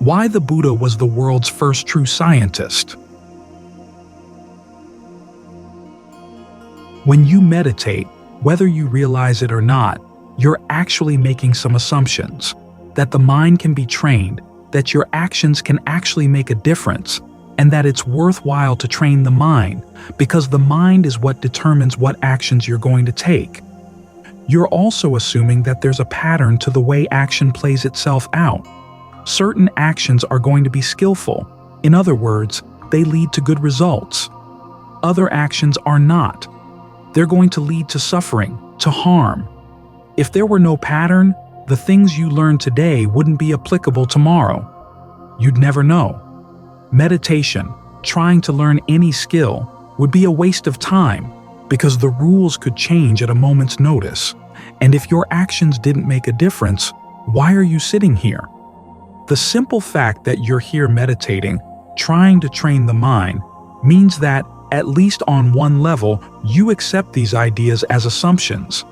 Why the Buddha was the world's first true scientist. When you meditate, whether you realize it or not, you're actually making some assumptions. That the mind can be trained, that your actions can actually make a difference, and that it's worthwhile to train the mind, because the mind is what determines what actions you're going to take. You're also assuming that there's a pattern to the way action plays itself out. Certain actions are going to be skillful. In other words, they lead to good results. Other actions are not. They're going to lead to suffering, to harm. If there were no pattern, the things you learn today wouldn't be applicable tomorrow. You'd never know. Meditation, trying to learn any skill, would be a waste of time because the rules could change at a moment's notice. And if your actions didn't make a difference, why are you sitting here? The simple fact that you're here meditating, trying to train the mind, means that, at least on one level, you accept these ideas as assumptions.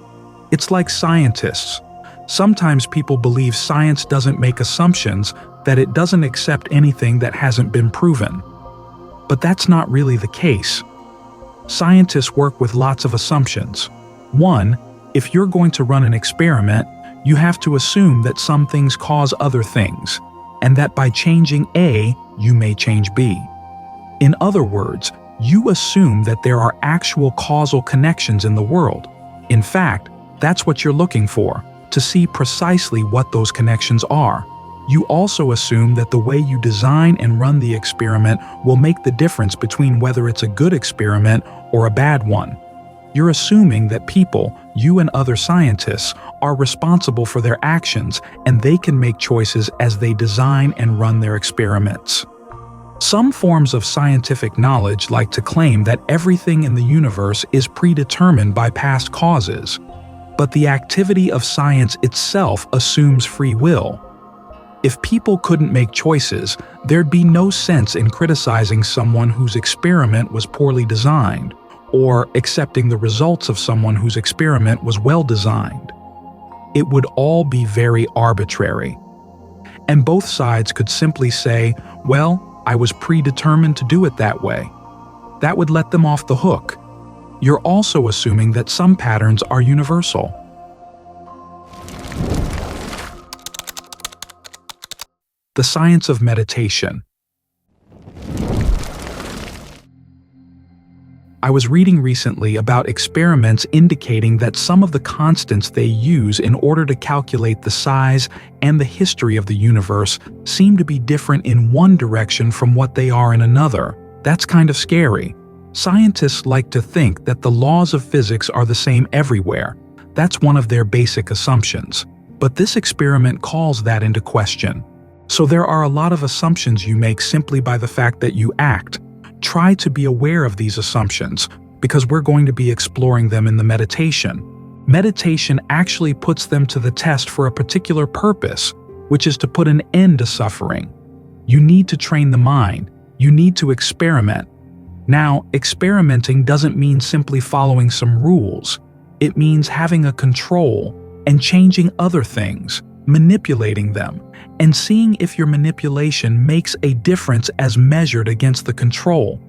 It's like scientists. Sometimes people believe science doesn't make assumptions, that it doesn't accept anything that hasn't been proven. But that's not really the case. Scientists work with lots of assumptions. One, if you're going to run an experiment, you have to assume that some things cause other things, and that by changing A, you may change B. In other words, you assume that there are actual causal connections in the world. In fact, that's what you're looking for, to see precisely what those connections are. You also assume that the way you design and run the experiment will make the difference between whether it's a good experiment or a bad one. You're assuming that people, you and other scientists, are responsible for their actions and they can make choices as they design and run their experiments. Some forms of scientific knowledge like to claim that everything in the universe is predetermined by past causes, but the activity of science itself assumes free will. If people couldn't make choices, there'd be no sense in criticizing someone whose experiment was poorly designed, or accepting the results of someone whose experiment was well designed. It would all be very arbitrary. And both sides could simply say, well, I was predetermined to do it that way. That would let them off the hook. You're also assuming that some patterns are universal. The science of meditation. I was reading recently about experiments indicating that some of the constants they use in order to calculate the size and the history of the universe seem to be different in one direction from what they are in another. That's kind of scary. Scientists like to think that the laws of physics are the same everywhere. That's one of their basic assumptions. But this experiment calls that into question. So there are a lot of assumptions you make simply by the fact that you act. Try to be aware of these assumptions, because we're going to be exploring them in the meditation. Meditation actually puts them to the test for a particular purpose, which is to put an end to suffering. You need to train the mind. You need to experiment. Now, experimenting doesn't mean simply following some rules. It means having a control and changing other things, manipulating them, and seeing if your manipulation makes a difference as measured against the control.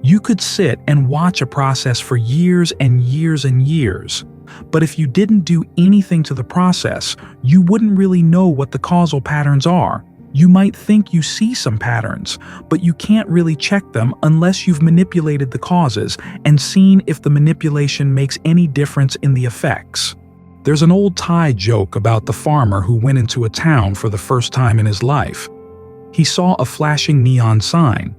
You could sit and watch a process for years and years and years, but if you didn't do anything to the process, you wouldn't really know what the causal patterns are. You might think you see some patterns, but you can't really check them unless you've manipulated the causes and seen if the manipulation makes any difference in the effects. There's an old Thai joke about the farmer who went into a town for the first time in his life. He saw a flashing neon sign.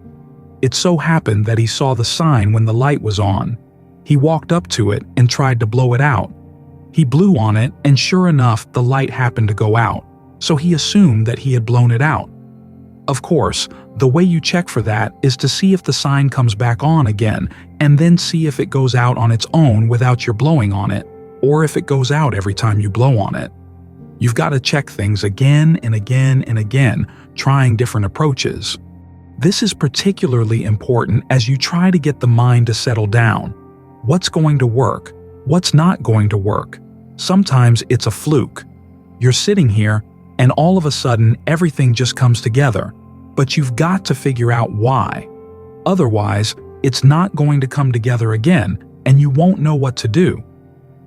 It so happened that he saw the sign when the light was on. He walked up to it and tried to blow it out. He blew on it, and sure enough, the light happened to go out, so he assumed that he had blown it out. Of course, the way you check for that is to see if the sign comes back on again, and then see if it goes out on its own without your blowing on it, or if it goes out every time you blow on it. You've got to check things again and again and again, trying different approaches. This is particularly important as you try to get the mind to settle down. What's going to work? What's not going to work? Sometimes it's a fluke. You're sitting here, and all of a sudden everything just comes together. But you've got to figure out why. Otherwise, it's not going to come together again, and you won't know what to do.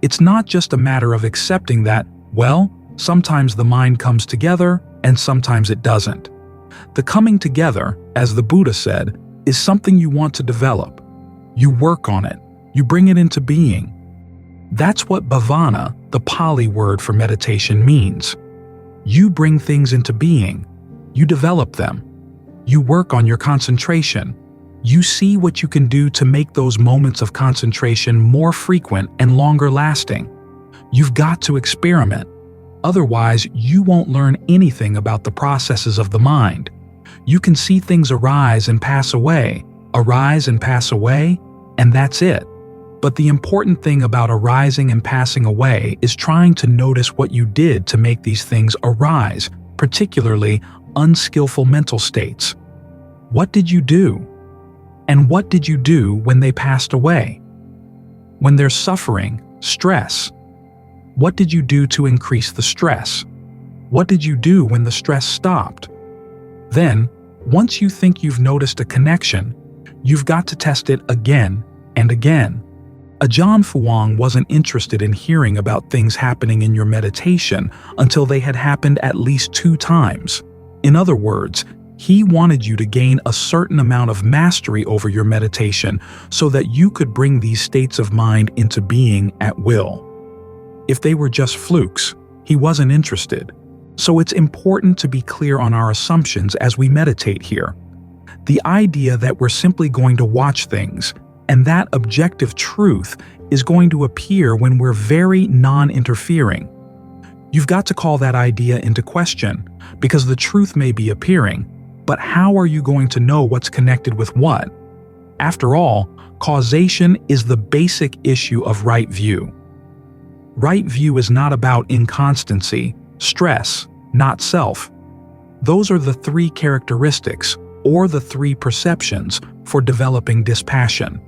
It's not just a matter of accepting that, well, sometimes the mind comes together and sometimes it doesn't. The coming together, as the Buddha said, is something you want to develop. You work on it. You bring it into being. That's what Bhavana, the Pali word for meditation, means. You bring things into being. You develop them. You work on your concentration. You see what you can do to make those moments of concentration more frequent and longer lasting. You've got to experiment. Otherwise, you won't learn anything about the processes of the mind. You can see things arise and pass away, and that's it. But the important thing about arising and passing away is trying to notice what you did to make these things arise, particularly unskillful mental states. What did you do? And what did you do when they passed away? When there's suffering, stress, what did you do to increase the stress? What did you do when the stress stopped? Then, once you think you've noticed a connection, you've got to test it again and again. Ajahn Fuang wasn't interested in hearing about things happening in your meditation until they had happened at least 2 times. In other words, he wanted you to gain a certain amount of mastery over your meditation so that you could bring these states of mind into being at will. If they were just flukes, he wasn't interested. So it's important to be clear on our assumptions as we meditate here. The idea that we're simply going to watch things, and that objective truth is going to appear when we're very non-interfering. You've got to call that idea into question, because the truth may be appearing, but how are you going to know what's connected with what? After all, causation is the basic issue of right view. Right view is not about inconstancy, stress, not self. Those are the 3 characteristics, or the 3 perceptions, for developing dispassion.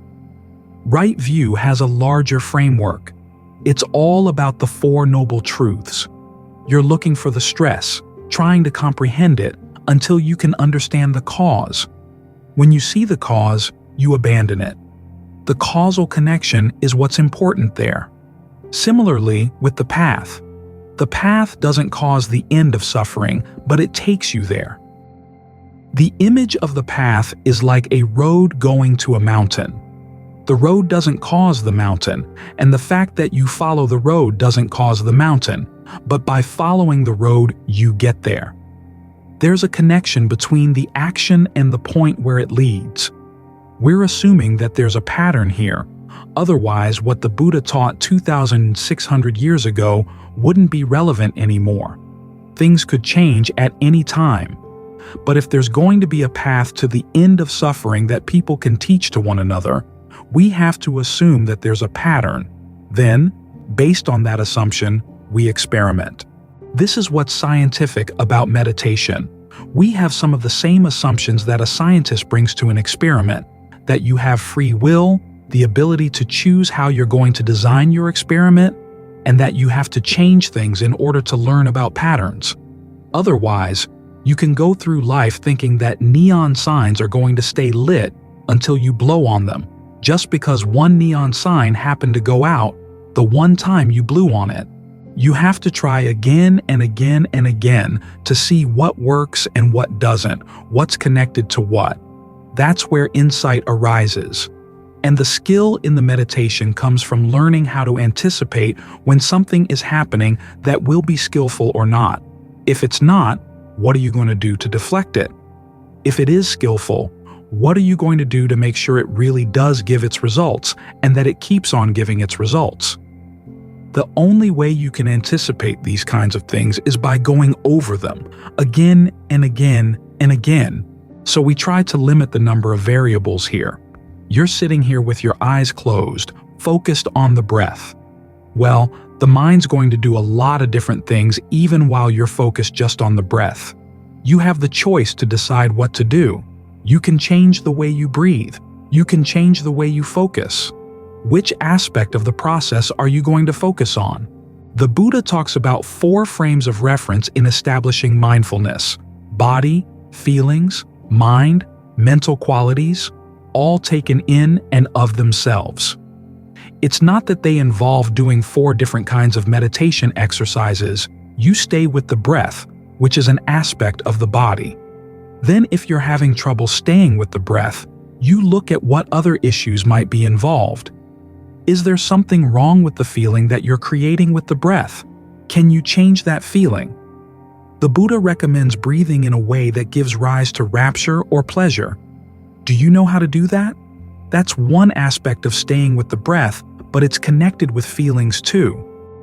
Right view has a larger framework. It's all about the 4 noble truths. You're looking for the stress, trying to comprehend it until you can understand the cause. When you see the cause, you abandon it. The causal connection is what's important there. Similarly with the path. The path doesn't cause the end of suffering, but it takes you there. The image of the path is like a road going to a mountain. The road doesn't cause the mountain, and the fact that you follow the road doesn't cause the mountain, but by following the road, you get there. There's a connection between the action and the point where it leads. We're assuming that there's a pattern here. Otherwise, what the Buddha taught 2,600 years ago wouldn't be relevant anymore. Things could change at any time. But if there's going to be a path to the end of suffering that people can teach to one another, we have to assume that there's a pattern. Then, based on that assumption, we experiment. This is what's scientific about meditation. We have some of the same assumptions that a scientist brings to an experiment, that you have free will, the ability to choose how you're going to design your experiment, and that you have to change things in order to learn about patterns. Otherwise, you can go through life thinking that neon signs are going to stay lit until you blow on them, just because one neon sign happened to go out the one time you blew on it. You have to try again and again and again to see what works and what doesn't, what's connected to what. That's where insight arises. And the skill in the meditation comes from learning how to anticipate when something is happening that will be skillful or not. If it's not, what are you going to do to deflect it? If it is skillful, what are you going to do to make sure it really does give its results and that it keeps on giving its results? The only way you can anticipate these kinds of things is by going over them again and again and again. So we try to limit the number of variables here. You're sitting here with your eyes closed, focused on the breath. Well, the mind's going to do a lot of different things even while you're focused just on the breath. You have the choice to decide what to do. You can change the way you breathe. You can change the way you focus. Which aspect of the process are you going to focus on? The Buddha talks about 4 frames of reference in establishing mindfulness: body, feelings, mind, mental qualities, all taken in and of themselves. It's not that they involve doing 4 different kinds of meditation exercises. You stay with the breath, which is an aspect of the body. Then, if you're having trouble staying with the breath, you look at what other issues might be involved. Is there something wrong with the feeling that you're creating with the breath? Can you change that feeling? The Buddha recommends breathing in a way that gives rise to rapture or pleasure. Do you know how to do that? That's one aspect of staying with the breath, but it's connected with feelings too.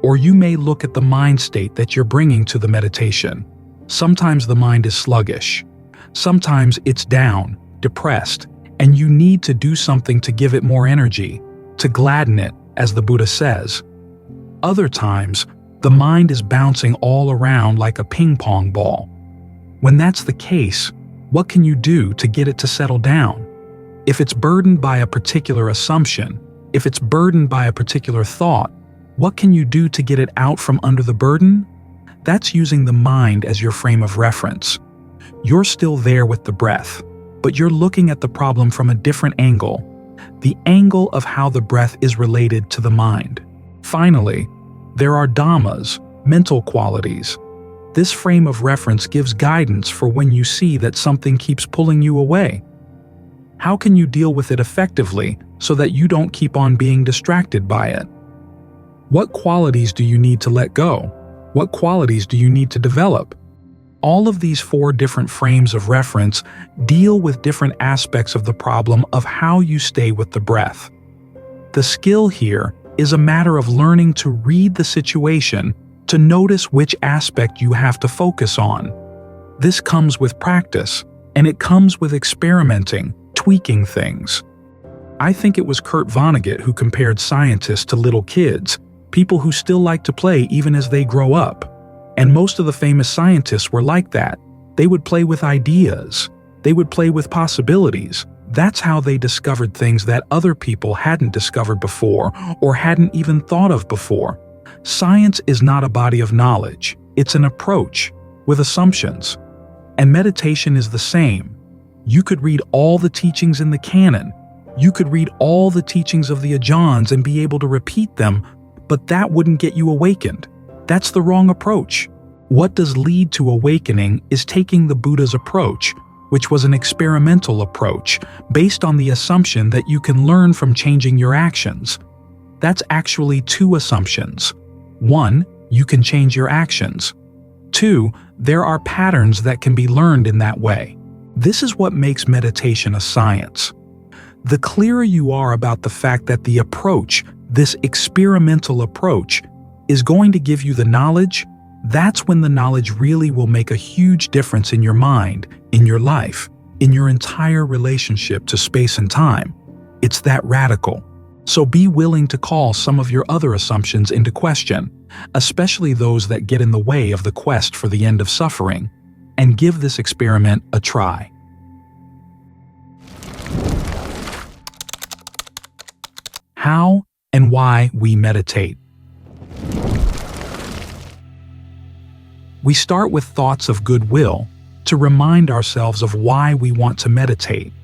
Or you may look at the mind state that you're bringing to the meditation. Sometimes the mind is sluggish. Sometimes it's down, depressed, and you need to do something to give it more energy, to gladden it, as the Buddha says. Other times, the mind is bouncing all around like a ping-pong ball. When that's the case, what can you do to get it to settle down? If it's burdened by a particular assumption, if it's burdened by a particular thought, what can you do to get it out from under the burden? That's using the mind as your frame of reference. You're still there with the breath, but you're looking at the problem from a different angle, the angle of how the breath is related to the mind. Finally, there are dhammas, mental qualities. This frame of reference gives guidance for when you see that something keeps pulling you away. How can you deal with it effectively so that you don't keep on being distracted by it? What qualities do you need to let go? What qualities do you need to develop? All of these 4 different frames of reference deal with different aspects of the problem of how you stay with the breath. The skill here is a matter of learning to read the situation, to notice which aspect you have to focus on. This comes with practice, and it comes with experimenting, tweaking things. I think it was Kurt Vonnegut who compared scientists to little kids, people who still like to play even as they grow up. And most of the famous scientists were like that. They would play with ideas. They would play with possibilities. That's how they discovered things that other people hadn't discovered before or hadn't even thought of before. Science is not a body of knowledge. It's an approach with assumptions. And meditation is the same. You could read all the teachings in the canon. You could read all the teachings of the Ajahns and be able to repeat them, but that wouldn't get you awakened. That's the wrong approach. What does lead to awakening is taking the Buddha's approach, which was an experimental approach based on the assumption that you can learn from changing your actions. That's actually 2 assumptions. 1, you can change your actions. 2, there are patterns that can be learned in that way. This is what makes meditation a science. The clearer you are about the fact that the approach, this experimental approach, is going to give you the knowledge, that's when the knowledge really will make a huge difference in your mind, in your life, in your entire relationship to space and time. It's that radical. So be willing to call some of your other assumptions into question, especially those that get in the way of the quest for the end of suffering, and give this experiment a try. How and why we meditate. We start with thoughts of goodwill to remind ourselves of why we want to meditate.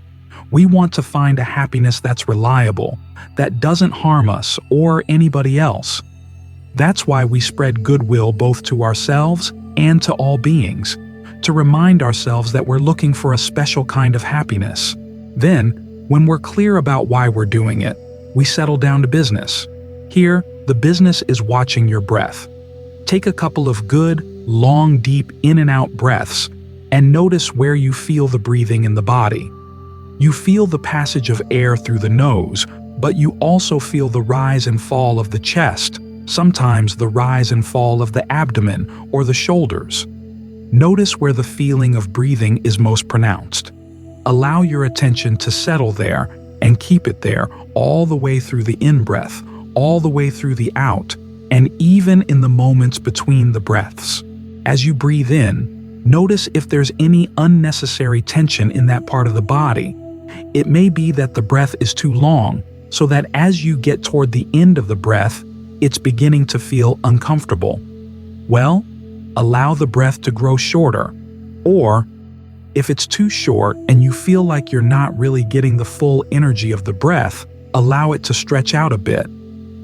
We want to find a happiness that's reliable, that doesn't harm us or anybody else. That's why we spread goodwill both to ourselves and to all beings, to remind ourselves that we're looking for a special kind of happiness. Then, when we're clear about why we're doing it, we settle down to business. Here, the business is watching your breath. Take a couple of good, long, deep in and out breaths and notice where you feel the breathing in the body. You feel the passage of air through the nose, but you also feel the rise and fall of the chest, sometimes the rise and fall of the abdomen or the shoulders. Notice where the feeling of breathing is most pronounced. Allow your attention to settle there and keep it there all the way through the in-breath, all the way through the out, and even in the moments between the breaths. As you breathe in, notice if there's any unnecessary tension in that part of the body. It may be that the breath is too long, so that as you get toward the end of the breath, it's beginning to feel uncomfortable. Well, allow the breath to grow shorter. Or, if it's too short and you feel like you're not really getting the full energy of the breath, allow it to stretch out a bit.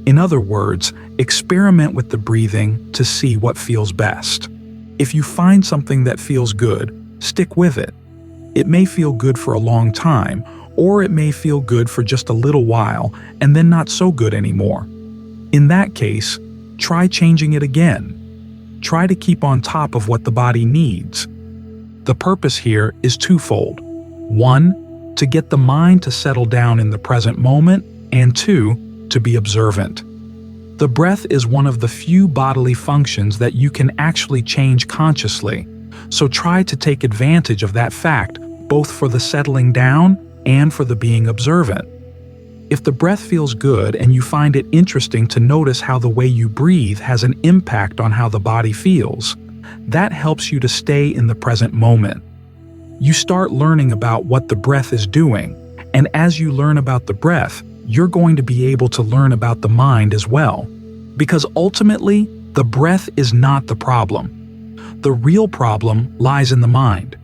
In other words, experiment with the breathing to see what feels best. If you find something that feels good, stick with it. It may feel good for a long time, or it may feel good for just a little while and then not so good anymore. In that case, try changing it again. Try to keep on top of what the body needs. The purpose here is twofold. 1, to get the mind to settle down in the present moment, and 2, to be observant. The breath is one of the few bodily functions that you can actually change consciously, so try to take advantage of that fact, both for the settling down and for the being observant. If the breath feels good and you find it interesting to notice how the way you breathe has an impact on how the body feels, that helps you to stay in the present moment. You start learning about what the breath is doing, and as you learn about the breath, you're going to be able to learn about the mind as well. Because ultimately, the breath is not the problem. The real problem lies in the mind.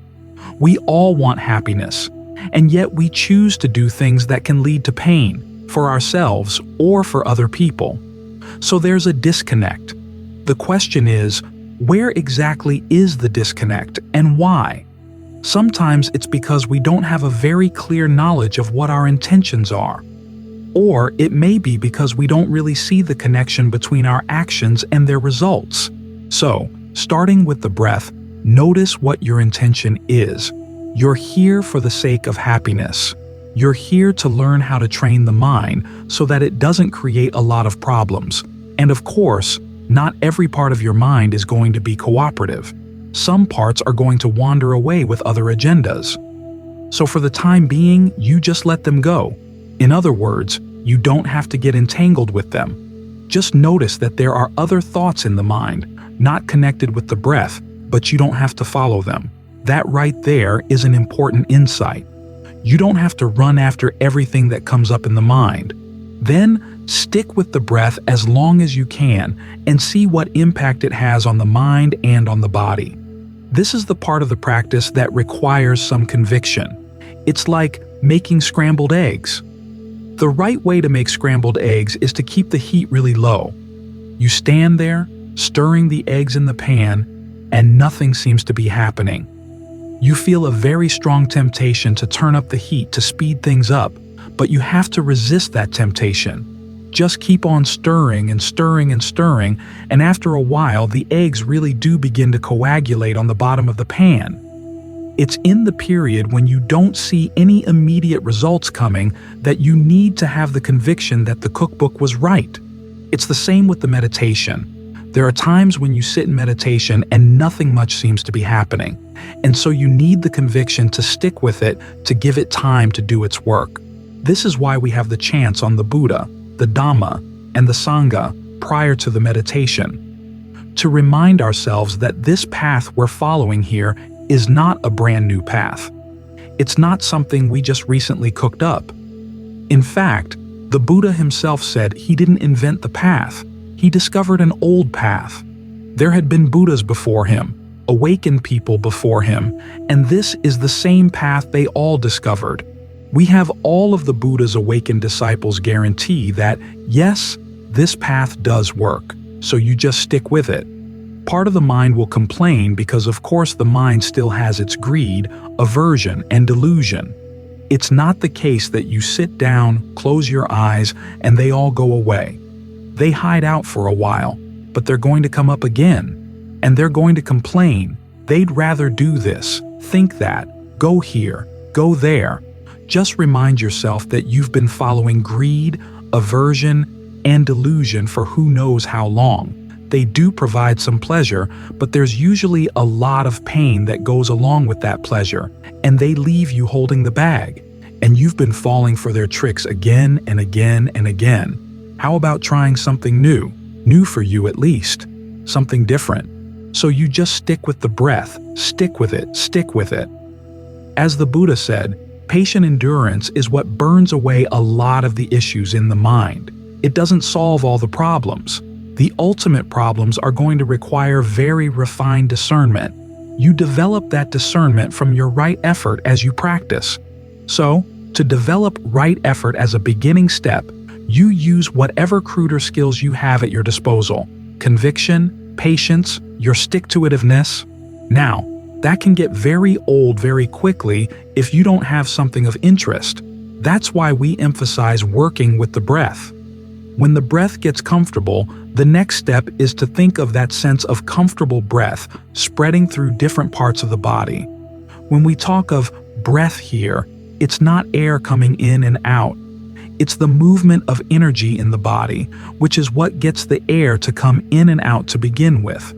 We all want happiness, and yet we choose to do things that can lead to pain, for ourselves or for other people. So there's a disconnect. The question is, where exactly is the disconnect and why? Sometimes it's because we don't have a very clear knowledge of what our intentions are. Or it may be because we don't really see the connection between our actions and their results. So, starting with the breath, notice what your intention is. You're here for the sake of happiness. You're here to learn how to train the mind so that it doesn't create a lot of problems. And of course, not every part of your mind is going to be cooperative. Some parts are going to wander away with other agendas. So for the time being, you just let them go. In other words, you don't have to get entangled with them. Just notice that there are other thoughts in the mind, not connected with the breath, but you don't have to follow them. That right there is an important insight. You don't have to run after everything that comes up in the mind. Then, stick with the breath as long as you can and see what impact it has on the mind and on the body. This is the part of the practice that requires some conviction. It's like making scrambled eggs. The right way to make scrambled eggs is to keep the heat really low. You stand there, stirring the eggs in the pan, and nothing seems to be happening. You feel a very strong temptation to turn up the heat to speed things up, but you have to resist that temptation. Just keep on stirring and stirring and stirring, and after a while the eggs really do begin to coagulate on the bottom of the pan. It's in the period when you don't see any immediate results coming that you need to have the conviction that the cookbook was right. It's the same with the meditation. There are times when you sit in meditation and nothing much seems to be happening, and so you need the conviction to stick with it, to give it time to do its work. This is why we have the chants on the Buddha, the Dhamma, and the Sangha prior to the meditation, to remind ourselves that this path we're following here is not a brand new path. It's not something we just recently cooked up. In fact, the Buddha himself said he didn't invent the path. He discovered an old path. There had been Buddhas before him, awakened people before him, and this is the same path they all discovered. We have all of the Buddha's awakened disciples guarantee that, yes, this path does work, so you just stick with it. Part of the mind will complain because of course the mind still has its greed, aversion, and delusion. It's not the case that you sit down, close your eyes, and they all go away. They hide out for a while, but they're going to come up again, and they're going to complain. They'd rather do this, think that, go here, go there. Just remind yourself that you've been following greed, aversion, and delusion for who knows how long. They do provide some pleasure, but there's usually a lot of pain that goes along with that pleasure, and they leave you holding the bag, and you've been falling for their tricks again and again and again. How about trying something new for you at least, something different? So you just stick with the breath, stick with it, stick with it. As the Buddha said, patient endurance is what burns away a lot of the issues in the mind. It doesn't solve all the problems. The ultimate problems are going to require very refined discernment. You develop that discernment from your right effort as you practice. So, to develop right effort as a beginning step, you use whatever cruder skills you have at your disposal: conviction, patience, your stick-to-itiveness. Now, that can get very old very quickly if you don't have something of interest. That's why we emphasize working with the breath. When the breath gets comfortable, the next step is to think of that sense of comfortable breath spreading through different parts of the body. When we talk of breath here, it's not air coming in and out. It's the movement of energy in the body, which is what gets the air to come in and out to begin with.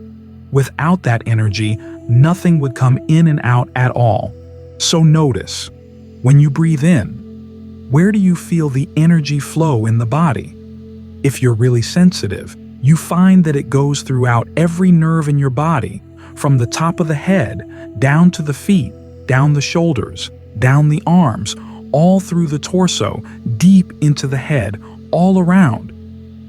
Without that energy, nothing would come in and out at all. So notice, when you breathe in, where do you feel the energy flow in the body? If you're really sensitive, you find that it goes throughout every nerve in your body, from the top of the head, down to the feet, down the shoulders, down the arms, all through the torso, deep into the head, all around.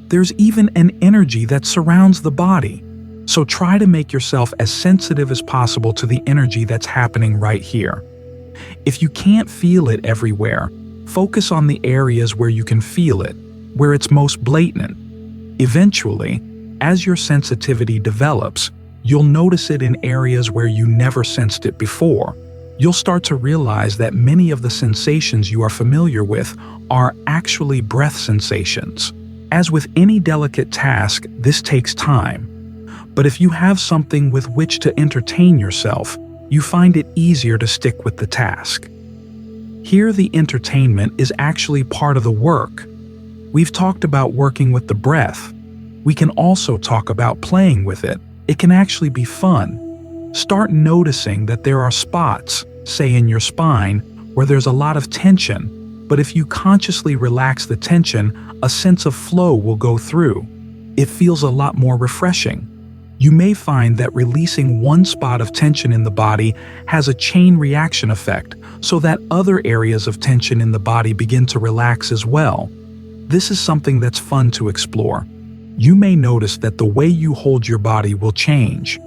There's even an energy that surrounds the body. So try to make yourself as sensitive as possible to the energy that's happening right here. If you can't feel it everywhere, focus on the areas where you can feel it, where it's most blatant. Eventually, as your sensitivity develops, you'll notice it in areas where you never sensed it before. You'll start to realize that many of the sensations you are familiar with are actually breath sensations. As with any delicate task, this takes time. But if you have something with which to entertain yourself, you find it easier to stick with the task. Here, the entertainment is actually part of the work. We've talked about working with the breath. We can also talk about playing with it. It can actually be fun. Start noticing that there are spots, say in your spine, where there's a lot of tension, but if you consciously relax the tension, a sense of flow will go through. It feels a lot more refreshing. You may find that releasing one spot of tension in the body has a chain reaction effect, so that other areas of tension in the body begin to relax as well. This is something that's fun to explore. You may notice that the way you hold your body will change.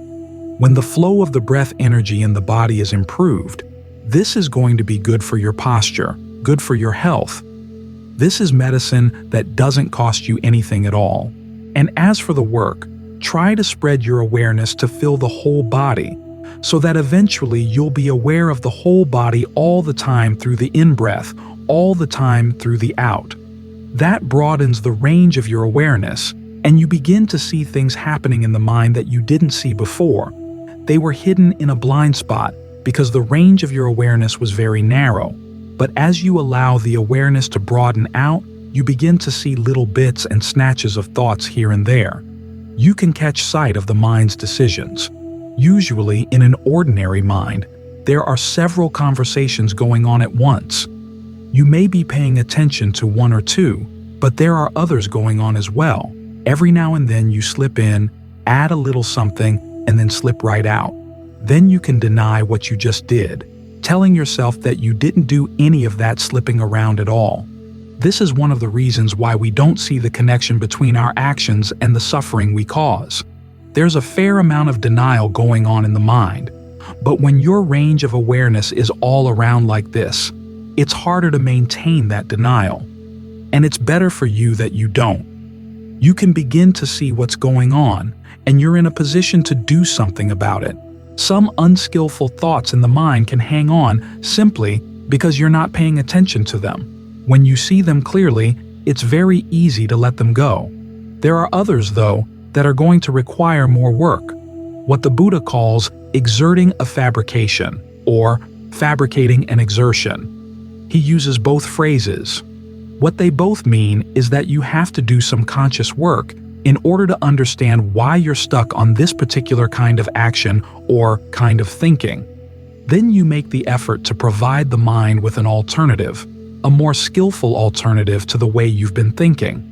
When the flow of the breath energy in the body is improved, this is going to be good for your posture, good for your health. This is medicine that doesn't cost you anything at all. And as for the work, try to spread your awareness to fill the whole body, so that eventually you'll be aware of the whole body all the time through the in-breath, all the time through the out. That broadens the range of your awareness, and you begin to see things happening in the mind that you didn't see before. They were hidden in a blind spot because the range of your awareness was very narrow. But as you allow the awareness to broaden out, you begin to see little bits and snatches of thoughts here and there. You can catch sight of the mind's decisions. Usually, in an ordinary mind, there are several conversations going on at once. You may be paying attention to one or two, but there are others going on as well. Every now and then you slip in, add a little something, and then slip right out. Then you can deny what you just did, telling yourself that you didn't do any of that slipping around at all. This is one of the reasons why we don't see the connection between our actions and the suffering we cause. There's a fair amount of denial going on in the mind, but when your range of awareness is all around like this, it's harder to maintain that denial. And it's better for you that you don't. You can begin to see what's going on, and you're in a position to do something about it. Some unskillful thoughts in the mind can hang on simply because you're not paying attention to them. When you see them clearly, it's very easy to let them go. There are others, though, that are going to require more work, what the Buddha calls exerting a fabrication, or fabricating an exertion. He uses both phrases. What they both mean is that you have to do some conscious work in order to understand why you're stuck on this particular kind of action or kind of thinking. Then you make the effort to provide the mind with an alternative, a more skillful alternative to the way you've been thinking.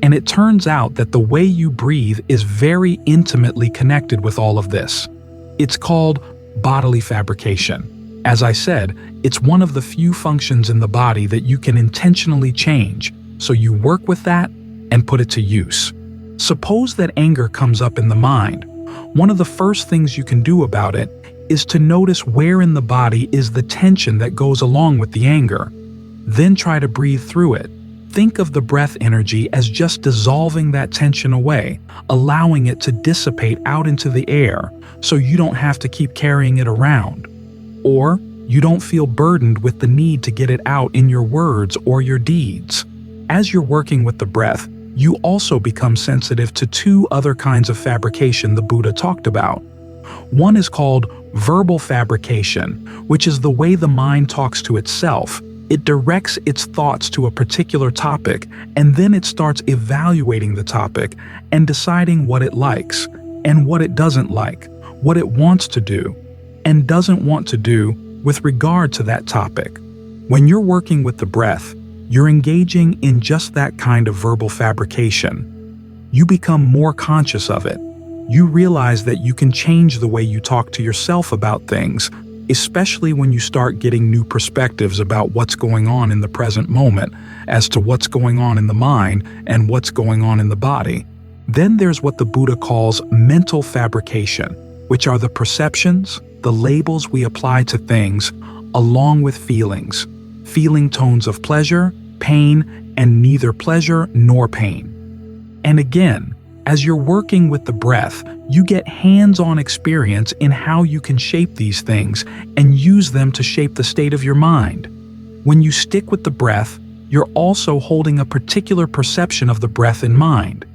And it turns out that the way you breathe is very intimately connected with all of this. It's called bodily fabrication. As I said, it's one of the few functions in the body that you can intentionally change, so you work with that, and put it to use. Suppose that anger comes up in the mind. One of the first things you can do about it is to notice where in the body is the tension that goes along with the anger. Then try to breathe through it. Think of the breath energy as just dissolving that tension away, allowing it to dissipate out into the air so you don't have to keep carrying it around. Or you don't feel burdened with the need to get it out in your words or your deeds. As you're working with the breath, you also become sensitive to two other kinds of fabrication the Buddha talked about. One is called verbal fabrication, which is the way the mind talks to itself. It directs its thoughts to a particular topic, and then it starts evaluating the topic and deciding what it likes and what it doesn't like, what it wants to do and doesn't want to do with regard to that topic. When you're working with the breath, you're engaging in just that kind of verbal fabrication. You become more conscious of it. You realize that you can change the way you talk to yourself about things, especially when you start getting new perspectives about what's going on in the present moment, as to what's going on in the mind and what's going on in the body. Then there's what the Buddha calls mental fabrication, which are the perceptions, the labels we apply to things, along with feelings, feeling tones of pleasure, pain, and neither pleasure nor pain. And again, as you're working with the breath, you get hands-on experience in how you can shape these things and use them to shape the state of your mind. When you stick with the breath, you're also holding a particular perception of the breath in mind.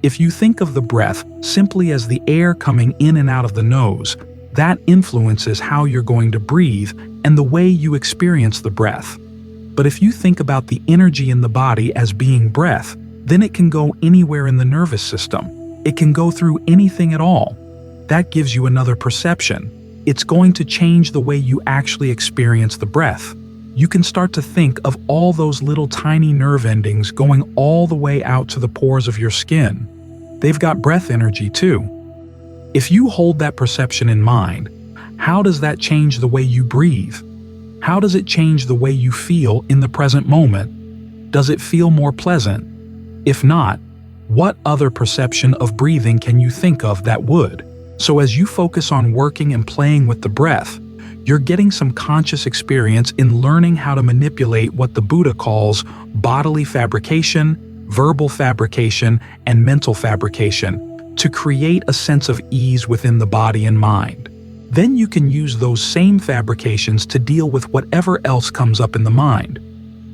If you think of the breath simply as the air coming in and out of the nose, that influences how you're going to breathe and the way you experience the breath. But if you think about the energy in the body as being breath, then it can go anywhere in the nervous system. It can go through anything at all. That gives you another perception. It's going to change the way you actually experience the breath. You can start to think of all those little tiny nerve endings going all the way out to the pores of your skin. They've got breath energy too. If you hold that perception in mind, how does that change the way you breathe? How does it change the way you feel in the present moment? Does it feel more pleasant? If not, what other perception of breathing can you think of that would? So as you focus on working and playing with the breath, you're getting some conscious experience in learning how to manipulate what the Buddha calls bodily fabrication, verbal fabrication, and mental fabrication to create a sense of ease within the body and mind. Then you can use those same fabrications to deal with whatever else comes up in the mind.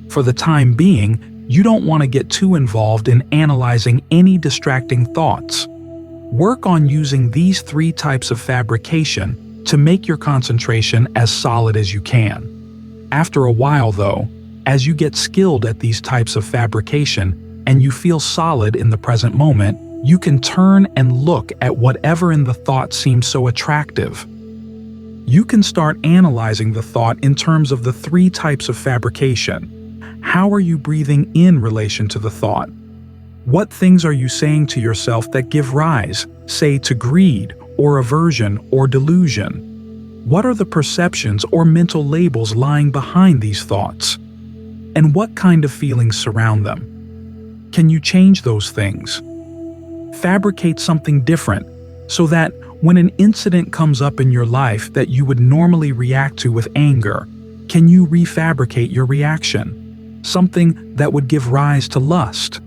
For the time being, you don't want to get too involved in analyzing any distracting thoughts. Work on using these three types of fabrication to make your concentration as solid as you can. After a while, though, as you get skilled at these types of fabrication and you feel solid in the present moment, you can turn and look at whatever in the thought seems so attractive. You can start analyzing the thought in terms of the three types of fabrication. How are you breathing in relation to the thought? What things are you saying to yourself that give rise, say, to greed or aversion or delusion? What are the perceptions or mental labels lying behind these thoughts? And what kind of feelings surround them? Can you change those things? Fabricate something different so that when an incident comes up in your life that you would normally react to with anger, can you refabricate your reaction? Something that would give rise to lust.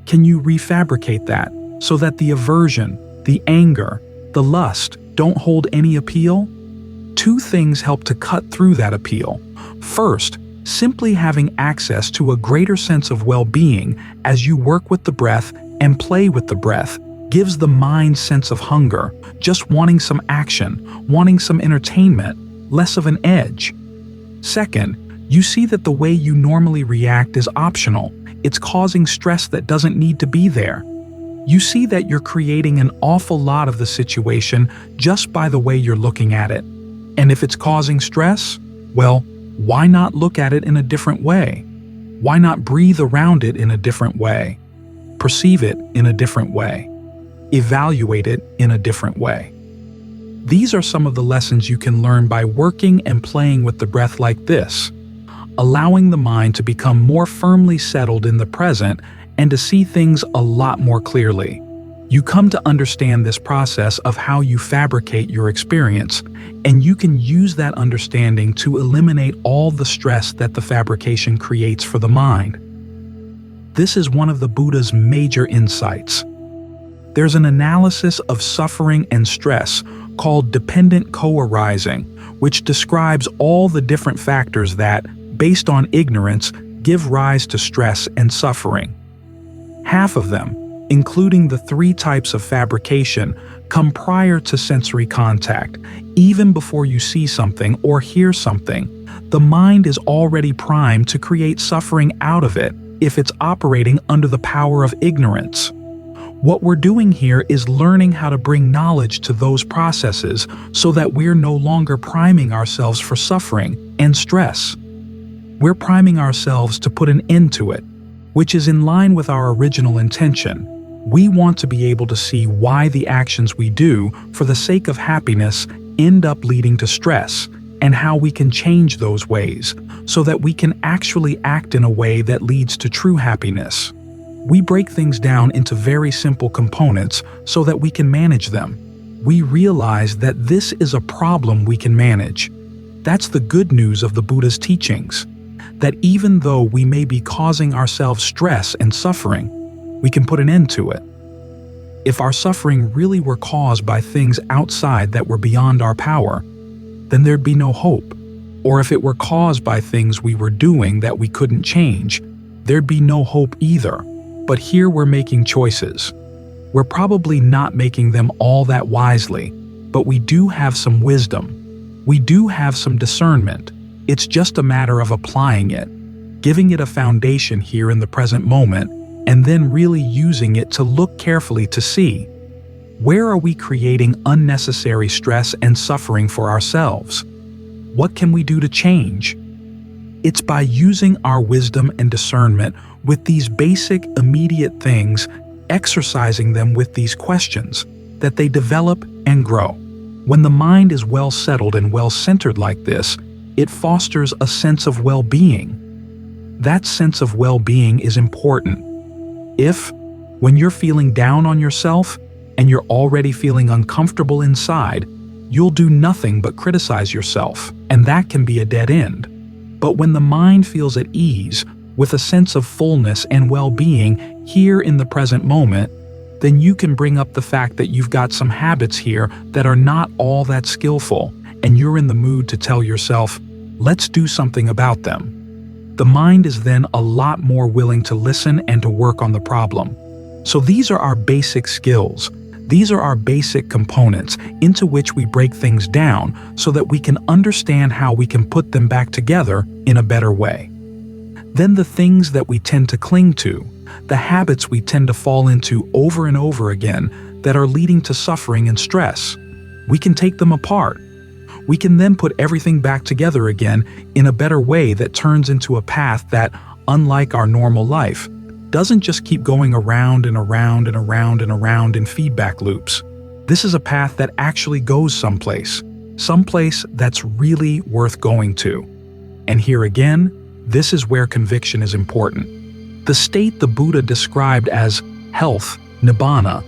Can you refabricate that so that the aversion, the anger, the lust don't hold any appeal? Two things help to cut through that appeal. First, simply having access to a greater sense of well-being as you work with the breath and play with the breath gives the mind sense of hunger, just wanting some action, wanting some entertainment, less of an edge. Second, you see that the way you normally react is optional. It's causing stress that doesn't need to be there. You see that you're creating an awful lot of the situation just by the way you're looking at it. And if it's causing stress, well, why not look at it in a different way? Why not breathe around it in a different way? Perceive it in a different way. Evaluate it in a different way. These are some of the lessons you can learn by working and playing with the breath like this, allowing the mind to become more firmly settled in the present and to see things a lot more clearly. You come to understand this process of how you fabricate your experience, and you can use that understanding to eliminate all the stress that the fabrication creates for the mind. This is one of the Buddha's major insights. There's an analysis of suffering and stress called dependent co-arising, which describes all the different factors that, based on ignorance, give rise to stress and suffering. Half of them, including the 3 types of fabrication, come prior to sensory contact. Even before you see something or hear something, the mind is already primed to create suffering out of it if it's operating under the power of ignorance. What we're doing here is learning how to bring knowledge to those processes so that we're no longer priming ourselves for suffering and stress. We're priming ourselves to put an end to it, which is in line with our original intention. We want to be able to see why the actions we do for the sake of happiness end up leading to stress, and how we can change those ways so that we can actually act in a way that leads to true happiness. We break things down into very simple components so that we can manage them. We realize that this is a problem we can manage. That's the good news of the Buddha's teachings, that even though we may be causing ourselves stress and suffering, we can put an end to it. If our suffering really were caused by things outside that were beyond our power, then there'd be no hope. Or if it were caused by things we were doing that we couldn't change, there'd be no hope either. But here we're making choices. We're probably not making them all that wisely, but we do have some wisdom. We do have some discernment. It's just a matter of applying it, giving it a foundation here in the present moment, and then really using it to look carefully to see, where are we creating unnecessary stress and suffering for ourselves? What can we do to change? It's by using our wisdom and discernment with these basic, immediate things, exercising them with these questions, that they develop and grow. When the mind is well settled and well centered like this, it fosters a sense of well-being. That sense of well-being is important. If, when you're feeling down on yourself and you're already feeling uncomfortable inside, you'll do nothing but criticize yourself, and that can be a dead end. But when the mind feels at ease, with a sense of fullness and well-being here in the present moment, then you can bring up the fact that you've got some habits here that are not all that skillful, and you're in the mood to tell yourself, let's do something about them. The mind is then a lot more willing to listen and to work on the problem. So these are our basic skills. These are our basic components into which we break things down so that we can understand how we can put them back together in a better way. Then the things that we tend to cling to, the habits we tend to fall into over and over again that are leading to suffering and stress, we can take them apart. We can then put everything back together again in a better way that turns into a path that, unlike our normal life, doesn't just keep going around and around and around and around in feedback loops. This is a path that actually goes someplace that's really worth going to. And here again, this is where conviction is important. The state the Buddha described as health, nibbana,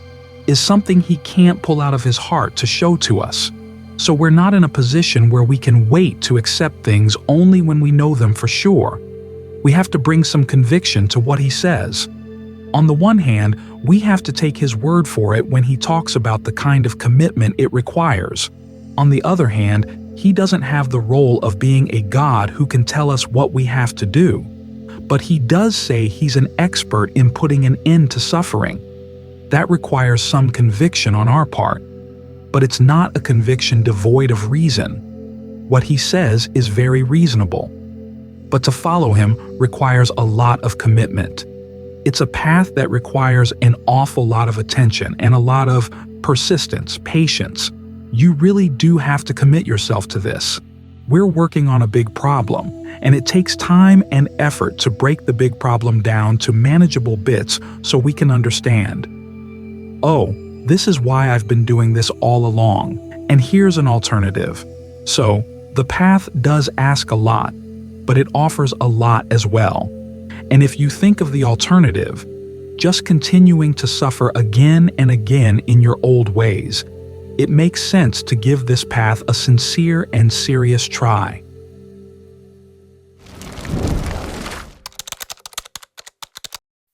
is something he can't pull out of his heart to show to us. So we're not in a position where we can wait to accept things only when we know them for sure. We have to bring some conviction to what he says. On the one hand, we have to take his word for it when he talks about the kind of commitment it requires. On the other hand, he doesn't have the role of being a God who can tell us what we have to do. But he does say he's an expert in putting an end to suffering. That requires some conviction on our part. But it's not a conviction devoid of reason. What he says is very reasonable. But to follow him requires a lot of commitment. It's a path that requires an awful lot of attention and a lot of persistence, patience. You really do have to commit yourself to this. We're working on a big problem, and it takes time and effort to break the big problem down to manageable bits so we can understand. Oh, this is why I've been doing this all along, and here's an alternative. So, the path does ask a lot, but it offers a lot as well. And if you think of the alternative, just continuing to suffer again and again in your old ways, it makes sense to give this path a sincere and serious try.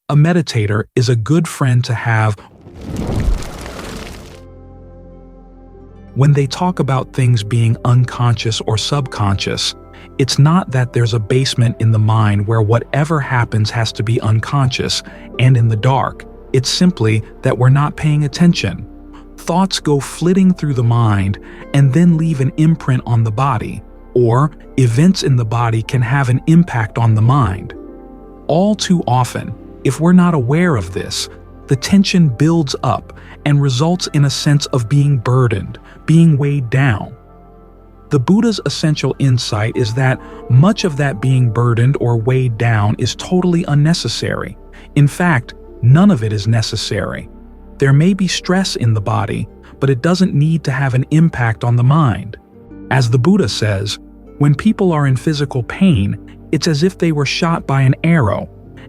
A meditator is a good friend to have. When they talk about things being unconscious or subconscious, it's not that there's a basement in the mind where whatever happens has to be unconscious and in the dark. It's simply that we're not paying attention. Thoughts go flitting through the mind and then leave an imprint on the body, or events in the body can have an impact on the mind. All too often, if we're not aware of this, the tension builds up and results in a sense of being burdened, being weighed down. The Buddha's essential insight is that much of that being burdened or weighed down is totally unnecessary. In fact, none of it is necessary. There may be stress in the body, but it doesn't need to have an impact on the mind. As the Buddha says, when people are in physical pain, it's as if they were shot by an arrow,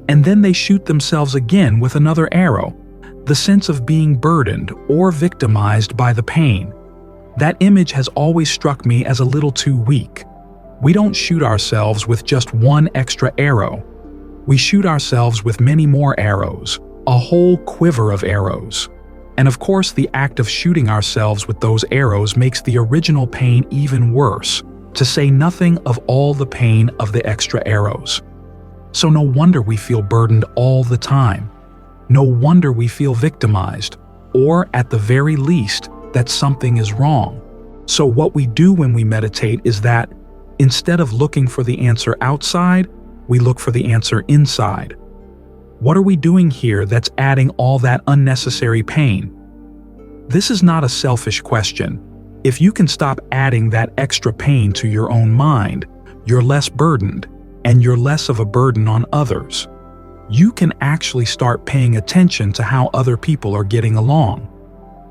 and then they shoot themselves again with another arrow. The sense of being burdened or victimized by the pain. That image has always struck me as a little too weak. We don't shoot ourselves with just one extra arrow. We shoot ourselves with many more arrows, a whole quiver of arrows. And of course, the act of shooting ourselves with those arrows makes the original pain even worse, to say nothing of all the pain of the extra arrows. So no wonder we feel burdened all the time. No wonder we feel victimized, or at the very least, that something is wrong. So what we do when we meditate is that, instead of looking for the answer outside, we look for the answer inside. What are we doing here that's adding all that unnecessary pain? This is not a selfish question. If you can stop adding that extra pain to your own mind, you're less burdened, and you're less of a burden on others. You can actually start paying attention to how other people are getting along.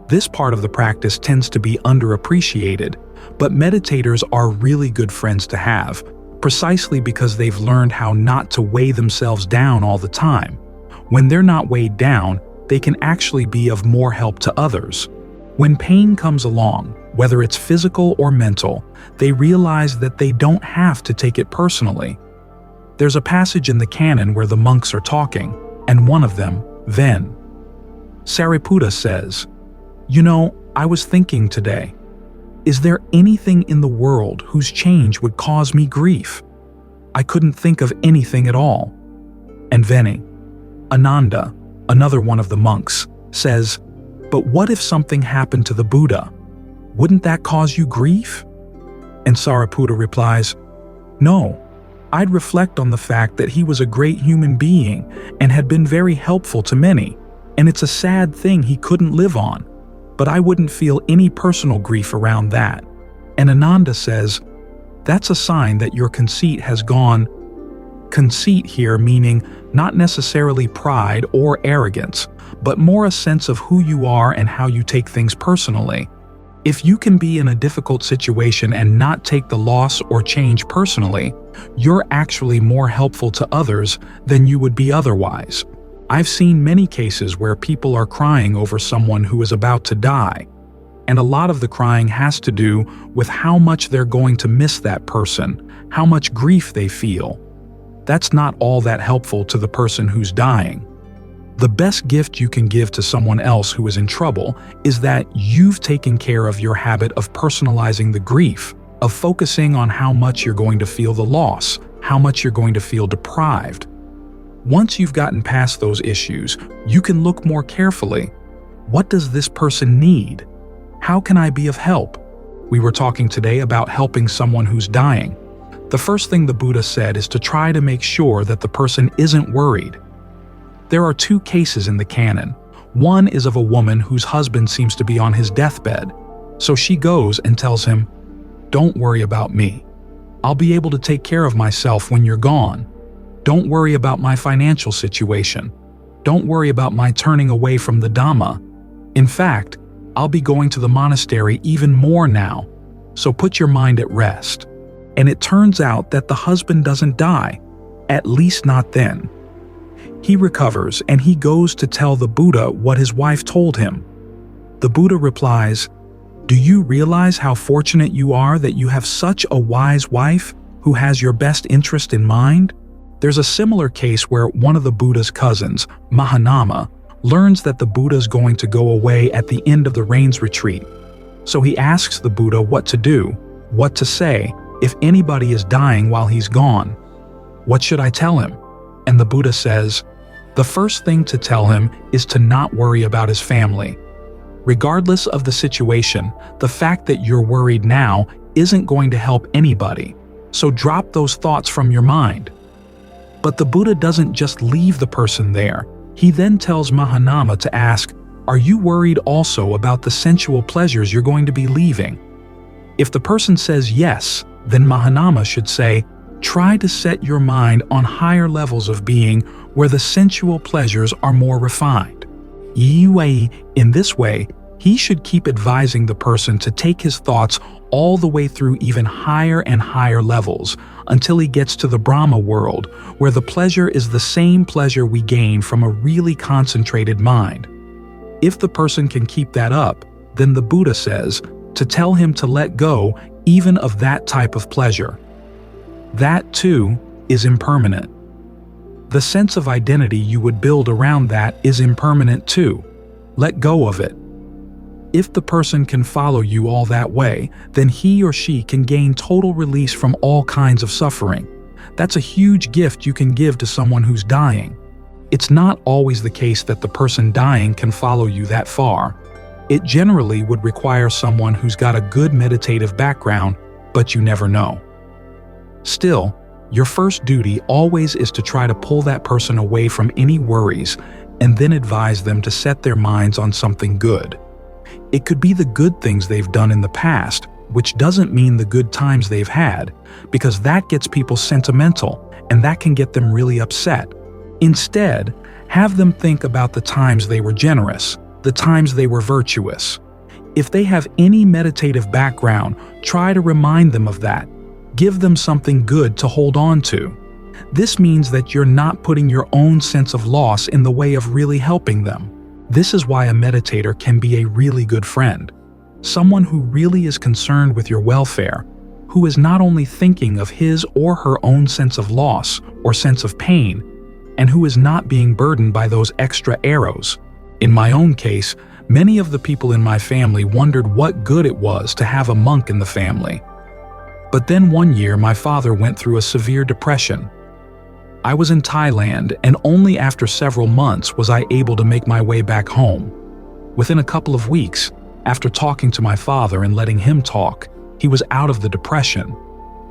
This part of the practice tends to be underappreciated, but meditators are really good friends to have, precisely because they've learned how not to weigh themselves down all the time. When they're not weighed down, they can actually be of more help to others. When pain comes along, whether it's physical or mental, they realize that they don't have to take it personally. There's a passage in the canon where the monks are talking, and one of them, Ven Sariputta, says, "You know, I was thinking today, is there anything in the world whose change would cause me grief? I couldn't think of anything at all." And Veni, Ananda, another one of the monks, says, "But what if something happened to the Buddha? Wouldn't that cause you grief?" And Sariputta replies, "No, I'd reflect on the fact that he was a great human being and had been very helpful to many, and it's a sad thing he couldn't live on, but I wouldn't feel any personal grief around that." And Ananda says, "That's a sign that your conceit has gone." Conceit here meaning not necessarily pride or arrogance, but more a sense of who you are and how you take things personally. If you can be in a difficult situation and not take the loss or change personally, you're actually more helpful to others than you would be otherwise. I've seen many cases where people are crying over someone who is about to die, and a lot of the crying has to do with how much they're going to miss that person, how much grief they feel. That's not all that helpful to the person who's dying. The best gift you can give to someone else who is in trouble is that you've taken care of your habit of personalizing the grief, of focusing on how much you're going to feel the loss, how much you're going to feel deprived. Once you've gotten past those issues, you can look more carefully. What does this person need? How can I be of help? We were talking today about helping someone who's dying. The first thing the Buddha said is to try to make sure that the person isn't worried. There are two cases in the canon. One is of a woman whose husband seems to be on his deathbed. So she goes and tells him, "Don't worry about me. I'll be able to take care of myself when you're gone. Don't worry about my financial situation. Don't worry about my turning away from the Dhamma. In fact, I'll be going to the monastery even more now. So put your mind at rest." And it turns out that the husband doesn't die, at least not then. he recovers and he goes to tell the Buddha what his wife told him. The Buddha replies, "Do you realize how fortunate you are that you have such a wise wife who has your best interest in mind?" There's a similar case where one of the Buddha's cousins, Mahanama, learns that the Buddha is going to go away at the end of the rains retreat. So he asks the Buddha what to do, what to say, if anybody is dying while he's gone. What should I tell him? And the Buddha says, the first thing to tell him is to not worry about his family. Regardless of the situation, the fact that you're worried now isn't going to help anybody, so drop those thoughts from your mind. But the Buddha doesn't just leave the person there. He then tells Mahanama to ask, "Are you worried also about the sensual pleasures you're going to be leaving?" If the person says yes, then Mahanama should say, "Try to set your mind on higher levels of being where the sensual pleasures are more refined." In this way, he should keep advising the person to take his thoughts all the way through even higher and higher levels until he gets to the Brahma world, where the pleasure is the same pleasure we gain from a really concentrated mind. If the person can keep that up, then the Buddha says to tell him to let go even of that type of pleasure. That, too, is impermanent. The sense of identity you would build around that is impermanent too. Let go of it. If the person can follow you all that way, then he or she can gain total release from all kinds of suffering. That's a huge gift you can give to someone who's dying. It's not always the case that the person dying can follow you that far. It generally would require someone who's got a good meditative background, but you never know. Still, your first duty always is to try to pull that person away from any worries and then advise them to set their minds on something good. It could be the good things they've done in the past, which doesn't mean the good times they've had, because that gets people sentimental and that can get them really upset. Instead, have them think about the times they were generous, the times they were virtuous. If they have any meditative background, try to remind them of that. Give them something good to hold on to. This means that you're not putting your own sense of loss in the way of really helping them. This is why a meditator can be a really good friend. Someone who really is concerned with your welfare, who is not only thinking of his or her own sense of loss or sense of pain, and who is not being burdened by those extra arrows. In my own case, many of the people in my family wondered what good it was to have a monk in the family. But then one year my father went through a severe depression. I was in Thailand, and only after several months was I able to make my way back home. Within a couple of weeks, after talking to my father and letting him talk, he was out of the depression.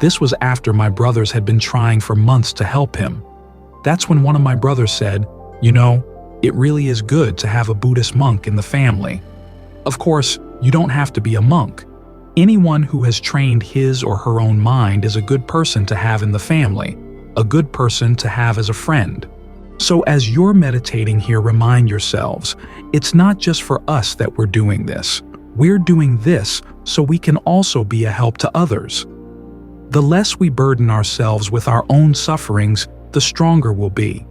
This was after my brothers had been trying for months to help him. That's when one of my brothers said, "You know, it really is good to have a Buddhist monk in the family." Of course, you don't have to be a monk. Anyone who has trained his or her own mind is a good person to have in the family, a good person to have as a friend. So as you're meditating here, remind yourselves, it's not just for us that we're doing this. We're doing this so we can also be a help to others. The less we burden ourselves with our own sufferings, the stronger we'll be.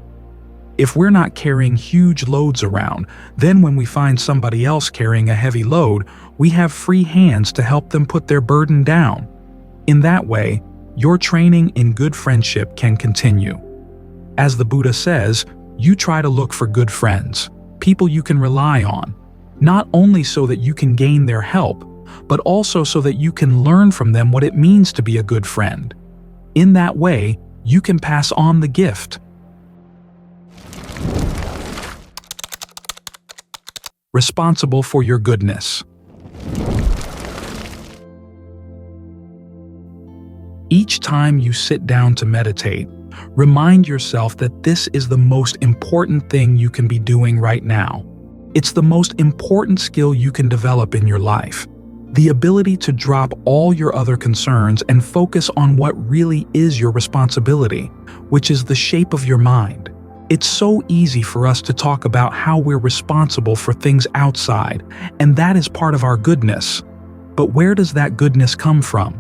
If we're not carrying huge loads around, then when we find somebody else carrying a heavy load, we have free hands to help them put their burden down. In that way, your training in good friendship can continue. As the Buddha says, you try to look for good friends, people you can rely on, not only so that you can gain their help, but also so that you can learn from them what it means to be a good friend. In that way, you can pass on the gift. Responsible for your goodness. Each time you sit down to meditate, remind yourself that this is the most important thing you can be doing right now. It's the most important skill you can develop in your life. The ability to drop all your other concerns and focus on what really is your responsibility, which is the shape of your mind. It's so easy for us to talk about how we're responsible for things outside, and that is part of our goodness. But where does that goodness come from?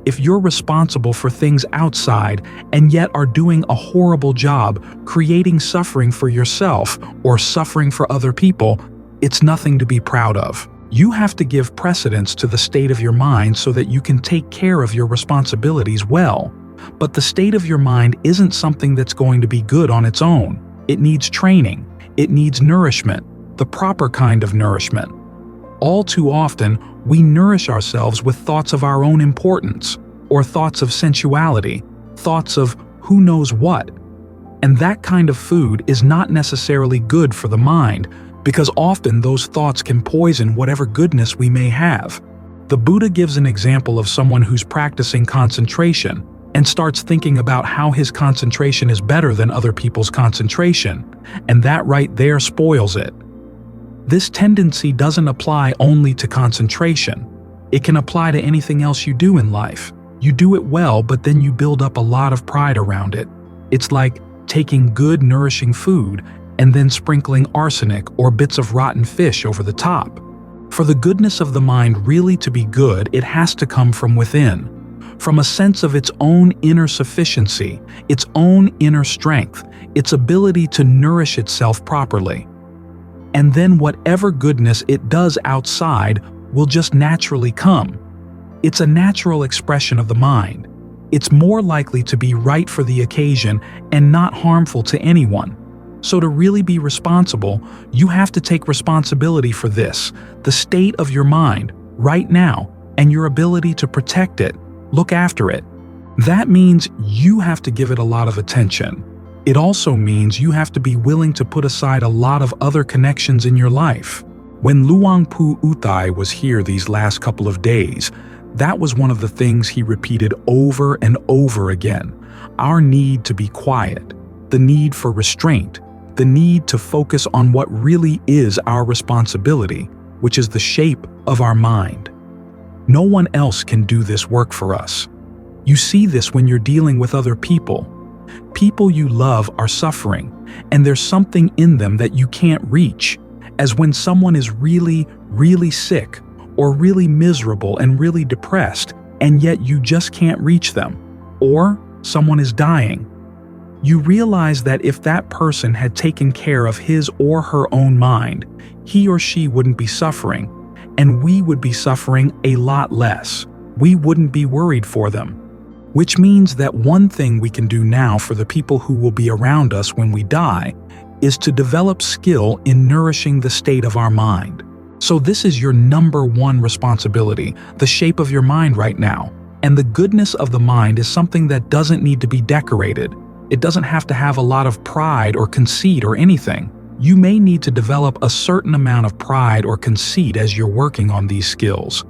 If you're responsible for things outside and yet are doing a horrible job creating suffering for yourself or suffering for other people, it's nothing to be proud of. You have to give precedence to the state of your mind so that you can take care of your responsibilities well. But the state of your mind isn't something that's going to be good on its own. It needs training. It needs nourishment, the proper kind of nourishment. All too often, we nourish ourselves with thoughts of our own importance, or thoughts of sensuality, thoughts of who knows what. And that kind of food is not necessarily good for the mind, because often those thoughts can poison whatever goodness we may have. The Buddha gives an example of someone who's practicing concentration and starts thinking about how his concentration is better than other people's concentration, and that right there spoils it. This tendency doesn't apply only to concentration. It can apply to anything else you do in life. You do it well, but then you build up a lot of pride around it. It's like taking good, nourishing food and then sprinkling arsenic or bits of rotten fish over the top. For the goodness of the mind really to be good, it has to come from within, from a sense of its own inner sufficiency, its own inner strength, its ability to nourish itself properly. And then whatever goodness it does outside will just naturally come. It's a natural expression of the mind. It's more likely to be right for the occasion and not harmful to anyone. So to really be responsible, you have to take responsibility for this, the state of your mind, right now, and your ability to protect it, look after it. That means you have to give it a lot of attention. It also means you have to be willing to put aside a lot of other connections in your life. When Luang Pu Uthai was here these last couple of days, that was one of the things he repeated over and over again. Our need to be quiet, the need for restraint, the need to focus on what really is our responsibility, which is the shape of our mind. No one else can do this work for us. You see this when you're dealing with other people. People you love are suffering, and there's something in them that you can't reach, as when someone is really, really sick, or really miserable and really depressed, and yet you just can't reach them, or someone is dying. You realize that if that person had taken care of his or her own mind, he or she wouldn't be suffering, and we would be suffering a lot less. We wouldn't be worried for them. Which means that one thing we can do now for the people who will be around us when we die is to develop skill in nourishing the state of our mind. So this is your number one responsibility, the shape of your mind right now. And the goodness of the mind is something that doesn't need to be decorated. It doesn't have to have a lot of pride or conceit or anything. You may need to develop a certain amount of pride or conceit as you're working on these skills.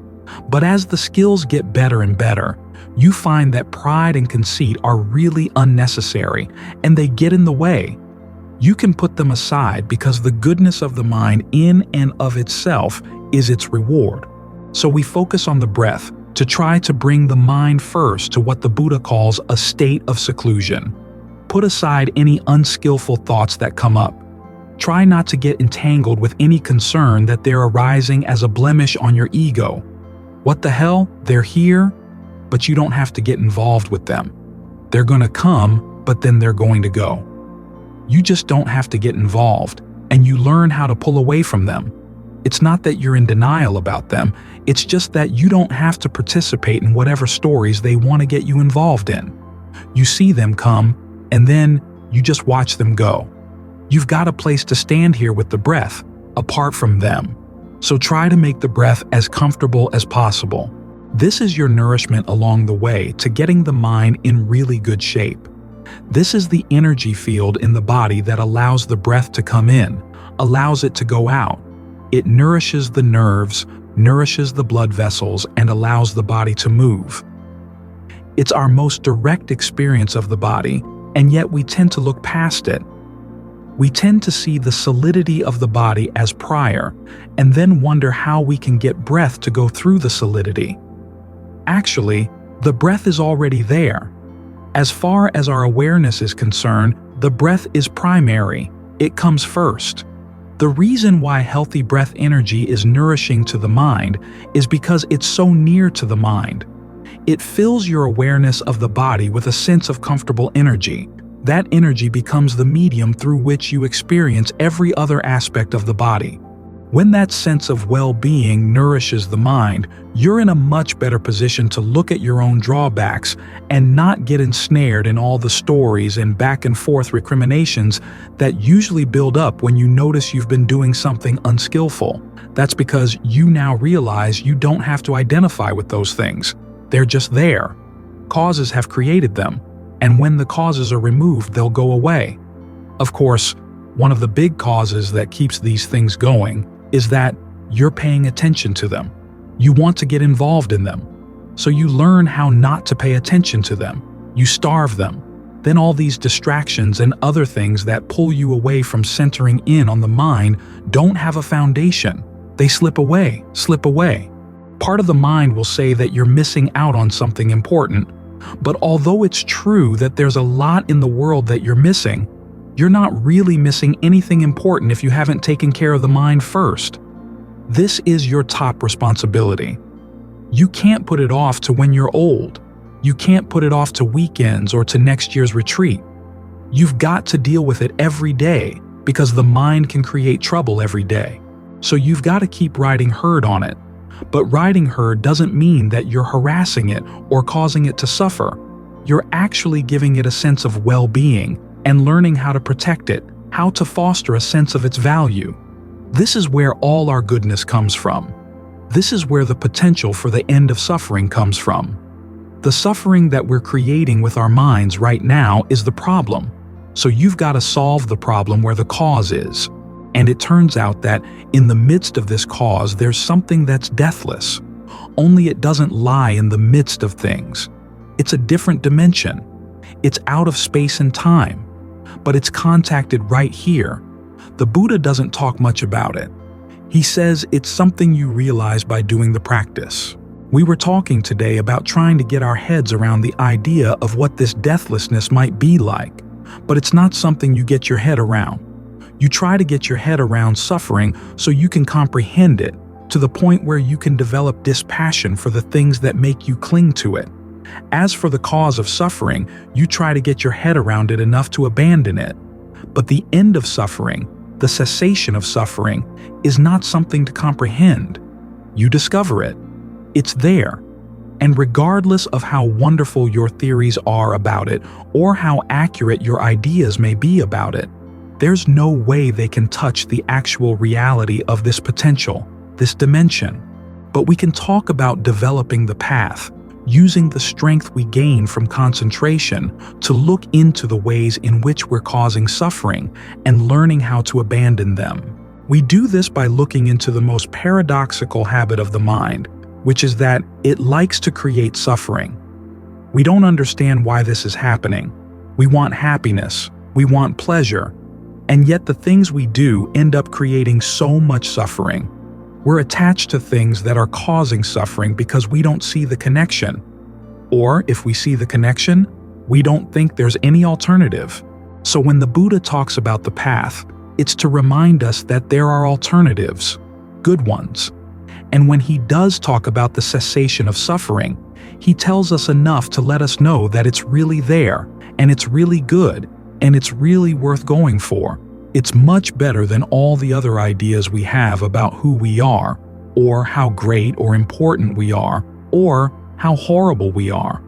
But as the skills get better and better, you find that pride and conceit are really unnecessary and they get in the way. You can put them aside because the goodness of the mind in and of itself is its reward. So we focus on the breath to try to bring the mind first to what the Buddha calls a state of seclusion. Put aside any unskillful thoughts that come up. Try not to get entangled with any concern that they're arising as a blemish on your ego. What the hell? They're here, but you don't have to get involved with them. They're going to come, but then they're going to go. You just don't have to get involved, and you learn how to pull away from them. It's not that you're in denial about them, it's just that you don't have to participate in whatever stories they want to get you involved in. You see them come, and then you just watch them go. You've got a place to stand here with the breath, apart from them. So try to make the breath as comfortable as possible. This is your nourishment along the way to getting the mind in really good shape. This is the energy field in the body that allows the breath to come in, allows it to go out. It nourishes the nerves, nourishes the blood vessels, and allows the body to move. It's our most direct experience of the body, and yet we tend to look past it. We tend to see the solidity of the body as prior, and then wonder how we can get breath to go through the solidity. Actually, the breath is already there. As far as our awareness is concerned, the breath is primary. It comes first. The reason why healthy breath energy is nourishing to the mind is because it's so near to the mind. It fills your awareness of the body with a sense of comfortable energy. That energy becomes the medium through which you experience every other aspect of the body. When that sense of well-being nourishes the mind, you're in a much better position to look at your own drawbacks and not get ensnared in all the stories and back-and-forth recriminations that usually build up when you notice you've been doing something unskillful. That's because you now realize you don't have to identify with those things. They're just there. Causes have created them, and when the causes are removed, they'll go away. Of course, one of the big causes that keeps these things going is that you're paying attention to them. You want to get involved in them. So you learn how not to pay attention to them. You starve them. Then all these distractions and other things that pull you away from centering in on the mind don't have a foundation. They slip away. Part of the mind will say that you're missing out on something important. But although it's true that there's a lot in the world that you're missing, you're not really missing anything important if you haven't taken care of the mind first. This is your top responsibility. You can't put it off to when you're old. You can't put it off to weekends or to next year's retreat. You've got to deal with it every day because the mind can create trouble every day. So you've got to keep riding herd on it. But riding herd doesn't mean that you're harassing it or causing it to suffer. You're actually giving it a sense of well-being and learning how to protect it, how to foster a sense of its value. This is where all our goodness comes from. This is where the potential for the end of suffering comes from. The suffering that we're creating with our minds right now is the problem. So you've got to solve the problem where the cause is. And it turns out that in the midst of this cause, there's something that's deathless. Only it doesn't lie in the midst of things. It's a different dimension. It's out of space and time. But it's contacted right here. The Buddha doesn't talk much about it. He says it's something you realize by doing the practice. We were talking today about trying to get our heads around the idea of what this deathlessness might be like, but it's not something you get your head around. You try to get your head around suffering so you can comprehend it, to the point where you can develop dispassion for the things that make you cling to it. As for the cause of suffering, you try to get your head around it enough to abandon it. But the end of suffering, the cessation of suffering, is not something to comprehend. You discover it. It's there. And regardless of how wonderful your theories are about it, or how accurate your ideas may be about it, there's no way they can touch the actual reality of this potential, this dimension. But we can talk about developing the path, using the strength we gain from concentration to look into the ways in which we're causing suffering and learning how to abandon them. We do this by looking into the most paradoxical habit of the mind, which is that it likes to create suffering. We don't understand why this is happening. We want happiness, we want pleasure, and yet the things we do end up creating so much suffering. We're attached to things that are causing suffering because we don't see the connection. Or if we see the connection, we don't think there's any alternative. So when the Buddha talks about the path, it's to remind us that there are alternatives, good ones. And when he does talk about the cessation of suffering, he tells us enough to let us know that it's really there, and it's really good, and it's really worth going for. It's much better than all the other ideas we have about who we are, or how great or important we are, or how horrible we are.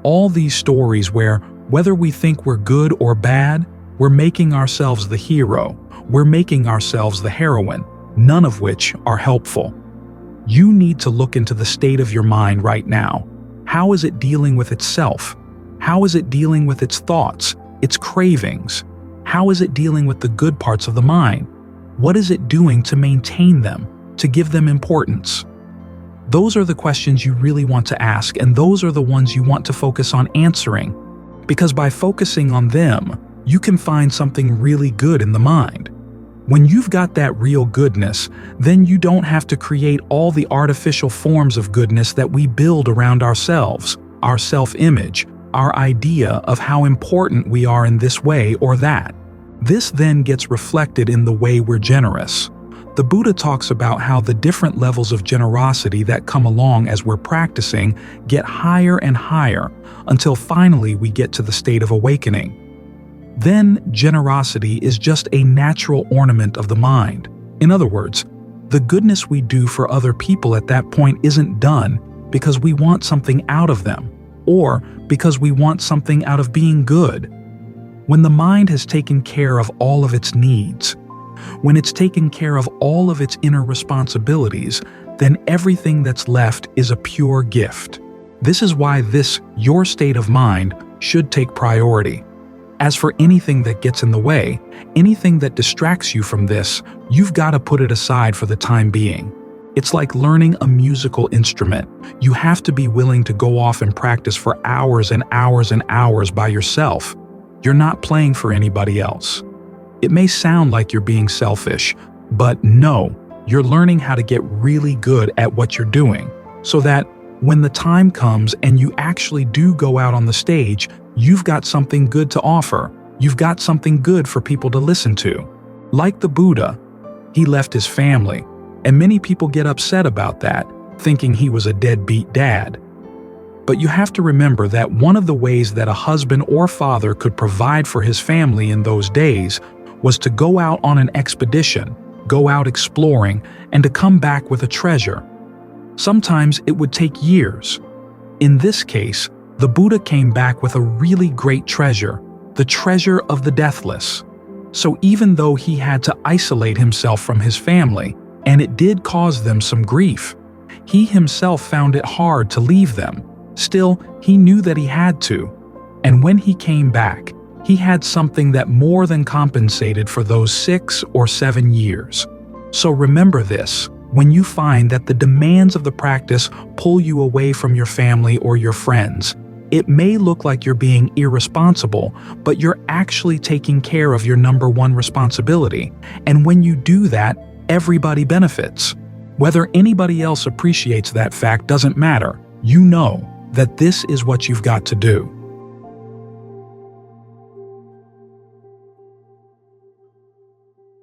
All these stories where, whether we think we're good or bad, we're making ourselves the hero, we're making ourselves the heroine, none of which are helpful. You need to look into the state of your mind right now. How is it dealing with itself? How is it dealing with its thoughts, its cravings? How is it dealing with the good parts of the mind? What is it doing to maintain them, to give them importance? Those are the questions you really want to ask, and those are the ones you want to focus on answering. Because by focusing on them, you can find something really good in the mind. When you've got that real goodness, then you don't have to create all the artificial forms of goodness that we build around ourselves, our self-image, our idea of how important we are in this way or that. This then gets reflected in the way we're generous, The Buddha talks about how the different levels of generosity that come along as we're practicing get higher and higher until finally we get to the state of awakening. Then generosity is just a natural ornament of the mind. In other words, the goodness we do for other people at that point isn't done because we want something out of them, or because we want something out of being good. When the mind has taken care of all of its needs, when it's taken care of all of its inner responsibilities, then everything that's left is a pure gift. This is why your state of mind, should take priority. As for anything that gets in the way, anything that distracts you from this, you've got to put it aside for the time being. It's like learning a musical instrument. You have to be willing to go off and practice for hours and hours and hours by yourself. You're not playing for anybody else. It may sound like you're being selfish, but no, you're learning how to get really good at what you're doing, so that when the time comes and you actually do go out on the stage, you've got something good to offer. You've got something good for people to listen to. Like the Buddha, he left his family, and many people get upset about that, thinking he was a deadbeat dad. But you have to remember that one of the ways that a husband or father could provide for his family in those days was to go out on an expedition, go out exploring, and to come back with a treasure. Sometimes it would take years. In this case, the Buddha came back with a really great treasure, the treasure of the deathless. So even though he had to isolate himself from his family, and it did cause them some grief, he himself found it hard to leave them. Still, he knew that he had to. And when he came back, he had something that more than compensated for those 6 or 7 years. So remember this, when you find that the demands of the practice pull you away from your family or your friends, it may look like you're being irresponsible, but you're actually taking care of your number one responsibility. And when you do that, everybody benefits. Whether anybody else appreciates that fact doesn't matter. You know that this is what you've got to do.